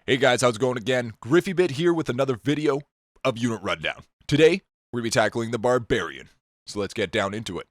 Hey guys, how's it going again? GriffyBit here with another video of Unit Rundown. Today, we're going to be tackling the Barbarian. So let's get down into it.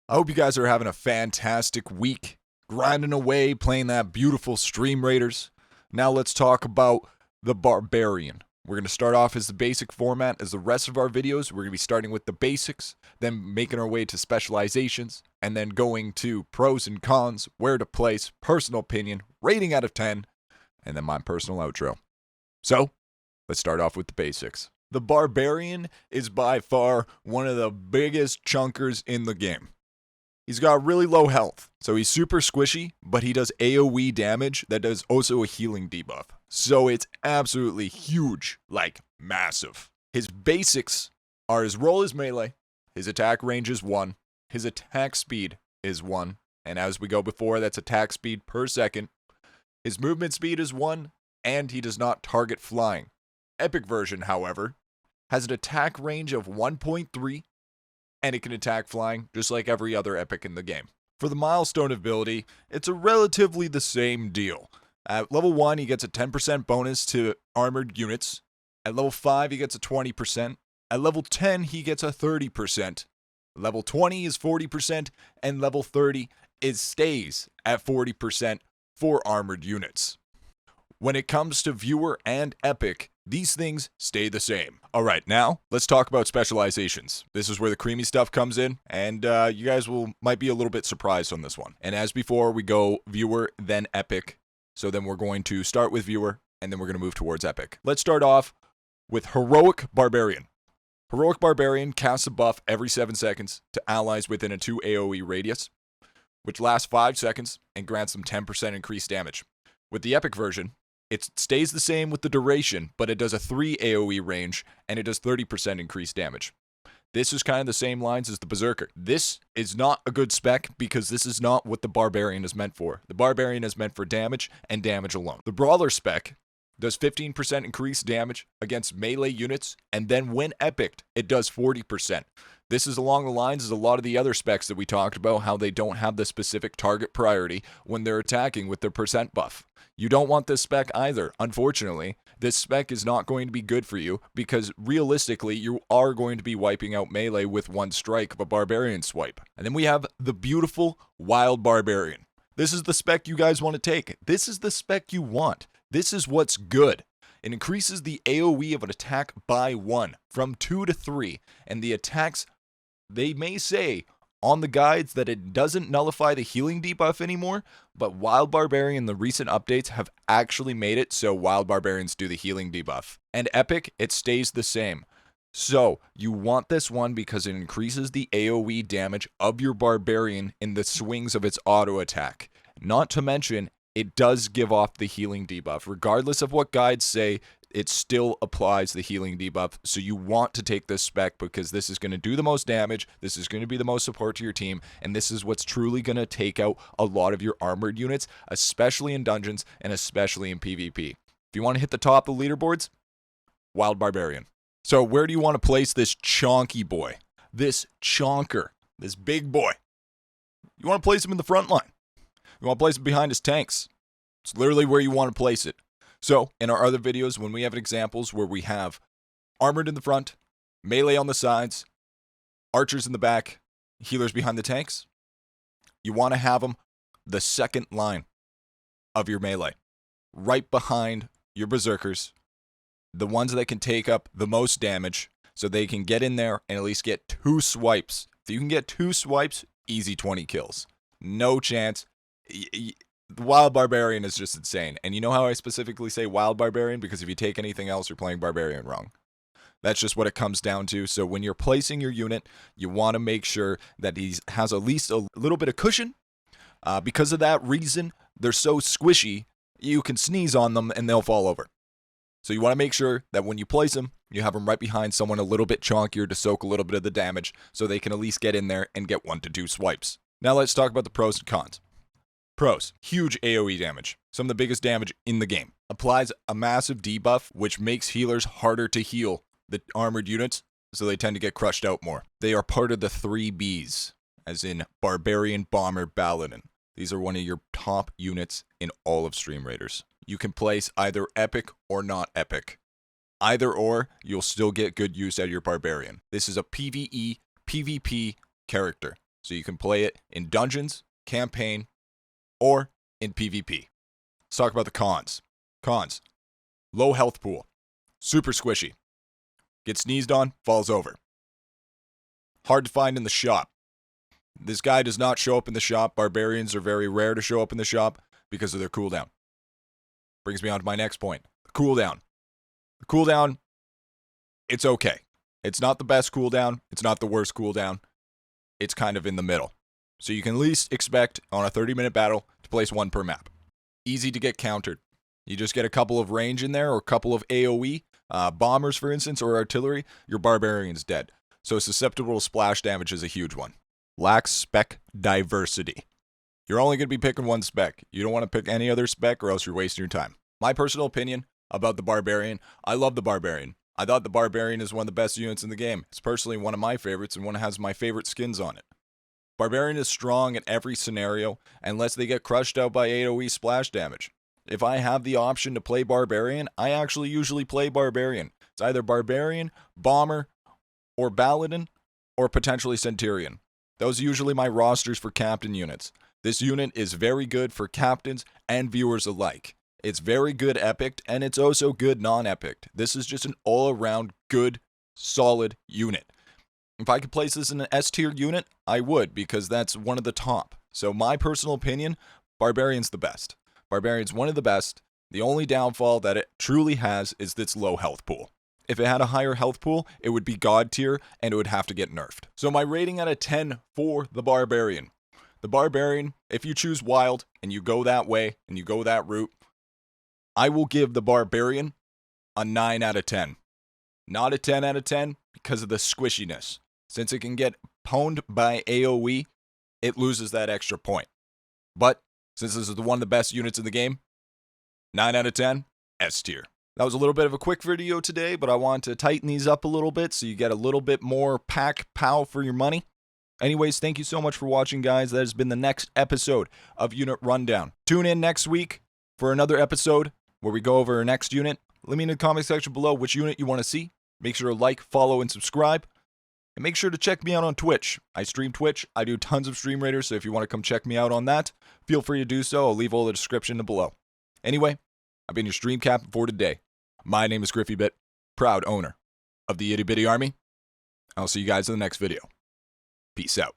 I hope you guys are having a fantastic week, grinding away, playing that beautiful Stream Raiders. Now let's talk about the Barbarian. We're going to start off as the basic format as the rest of our videos. We're going to be starting with the basics, then making our way to specializations, and then going to pros and cons, where to place, personal opinion, rating out of 10, and then my personal outro. So, let's start off with the basics. The Barbarian is by far one of the biggest chunkers in the game. He's got really low health, so he's super squishy, but he does AoE damage that does also a healing debuff. So it's absolutely huge, like massive. His basics are his roll is melee, his attack range is 1, his attack speed is 1, and as we go before, that's attack speed per second. His movement speed is 1, and he does not target flying. Epic version, however, has an attack range of 1.3, and it can attack flying just like every other epic in the game. For the milestone ability, it's a relatively the same deal. At level 1, he gets a 10% bonus to armored units. At level 5, he gets a 20%. At level 10, he gets a 30%. Level 20 is 40%, and level 30 stays at 40% for armored units. When it comes to viewer and epic, these things stay the same. Alright, now, let's talk about specializations. This is where the creamy stuff comes in, and you guys might be a little bit surprised on this one. And as before, we go viewer, then epic. So then we're going to start with viewer, and then we're going to move towards epic. Let's start off with Heroic Barbarian. Heroic Barbarian casts a buff every 7 seconds to allies within a 2 AoE radius, which lasts 5 seconds and grants them 10% increased damage. With the epic version, it stays the same with the duration, but it does a 3 AoE range, and it does 30% increased damage. This is kind of the same lines as the Berserker. This is not a good spec because this is not what the Barbarian is meant for. The Barbarian is meant for damage and damage alone. The Brawler spec does 15% increased damage against melee units, and then when epicked, it does 40%. This is along the lines as a lot of the other specs that we talked about, how they don't have the specific target priority when they're attacking with their percent buff. You don't want this spec either. Unfortunately, this spec is not going to be good for you because realistically, you are going to be wiping out melee with one strike of a Barbarian swipe. And then we have the beautiful Wild Barbarian. This is the spec you guys want to take. This is the spec you want. This is what's good. It increases the AoE of an attack by 1 from 2 to 3, and the attacks, they may say on the guides that it doesn't nullify the healing debuff anymore, but Wild Barbarian, the recent updates have actually made it so Wild Barbarians do the healing debuff. And Epic, it stays the same. So, you want this one because it increases the AoE damage of your Barbarian in the swings of its auto attack. Not to mention, it does give off the healing debuff. Regardless of what guides say, it still applies the healing debuff. So you want to take this spec because this is going to do the most damage, this is going to be the most support to your team, and this is what's truly going to take out a lot of your armored units, especially in dungeons and especially in PvP. If you want to hit the top of the leaderboards, Wild Barbarian. So where do you want to place this chonky boy? This chonker, this big boy. You want to place him in the front line. You want to place him behind his tanks. It's literally where you want to place it. So, in our other videos, when we have examples where we have armored in the front, melee on the sides, archers in the back, healers behind the tanks, you want to have them the second line of your melee, right behind your berserkers, the ones that can take up the most damage, so they can get in there and at least get 2 swipes. If you can get 2 swipes, easy 20 kills. No chance. The Wild Barbarian is just insane. And you know how I specifically say Wild Barbarian? Because if you take anything else, you're playing Barbarian wrong. That's just what it comes down to. So when you're placing your unit, you want to make sure that he has at least a little bit of cushion. Because of that reason, they're so squishy, you can sneeze on them and they'll fall over. So you want to make sure that when you place them, you have them right behind someone a little bit chonkier to soak a little bit of the damage so they can at least get in there and get 1 to 2 swipes. Now let's talk about the pros and cons. Pros: huge AoE damage, some of the biggest damage in the game. Applies a massive debuff, which makes healers harder to heal the armored units, so they tend to get crushed out more. They are part of the 3 Bs, as in Barbarian, Bomber, Paladin. These are one of your top units in all of Stream Raiders. You can place either epic or not epic. Either or, you'll still get good use out of your Barbarian. This is a PvE, PvP character, so you can play it in dungeons, campaign, or in PvP. Let's talk about the cons. Cons: low health pool, super squishy, gets sneezed on, falls over. Hard to find in the shop. This guy does not show up in the shop. Barbarians are very rare to show up in the shop because of their cooldown. Brings me on to my next point. The cooldown. The cooldown, it's okay. It's not the best cooldown. It's not the worst cooldown. It's kind of in the middle. So you can at least expect on a 30-minute battle to place 1 per map. Easy to get countered. You just get a couple of range in there or a couple of AoE, bombers for instance, or artillery, your Barbarian's dead. So susceptible to splash damage is a huge one. Lacks spec diversity. You're only going to be picking 1 spec. You don't want to pick any other spec or else you're wasting your time. My personal opinion about the Barbarian: I love the Barbarian. I thought the Barbarian is one of the best units in the game. It's personally one of my favorites and one that has my favorite skins on it. Barbarian is strong in every scenario unless they get crushed out by AoE splash damage. If I have the option to play Barbarian, I actually usually play Barbarian. It's either Barbarian, Bomber, or Paladin, or potentially Centurion. Those are usually my rosters for captain units. This unit is very good for captains and viewers alike. It's very good epic, and it's also good non-epic. This is just an all-around good, solid unit. If I could place this in an S-tier unit, I would, because that's one of the top. So my personal opinion, Barbarian's the best. Barbarian's one of the best. The only downfall that it truly has is its low health pool. If it had a higher health pool, it would be God tier, and it would have to get nerfed. So my rating out of 10 for the Barbarian. The Barbarian, if you choose wild, and you go that way, and you go that route, I will give the Barbarian a 9 out of 10. Not a 10 out of 10 because of the squishiness. Since it can get pwned by AoE, it loses that extra point. But since this is one of the best units in the game, 9 out of 10, S tier. That was a little bit of a quick video today, but I want to tighten these up a little bit so you get a little bit more pow for your money. Anyways, thank you so much for watching, guys. That has been the next episode of Unit Rundown. Tune in next week for another episode where we go over our next unit. Let me know in the comment section below which unit you want to see. Make sure to like, follow, and subscribe. And make sure to check me out on Twitch. I stream Twitch. I do tons of Stream Raiders, so if you want to come check me out on that, feel free to do so. I'll leave all the description below. Anyway, I've been your stream captain for today. My name is GriffyBit, proud owner of the Itty Bitty Army. I'll see you guys in the next video. Peace out.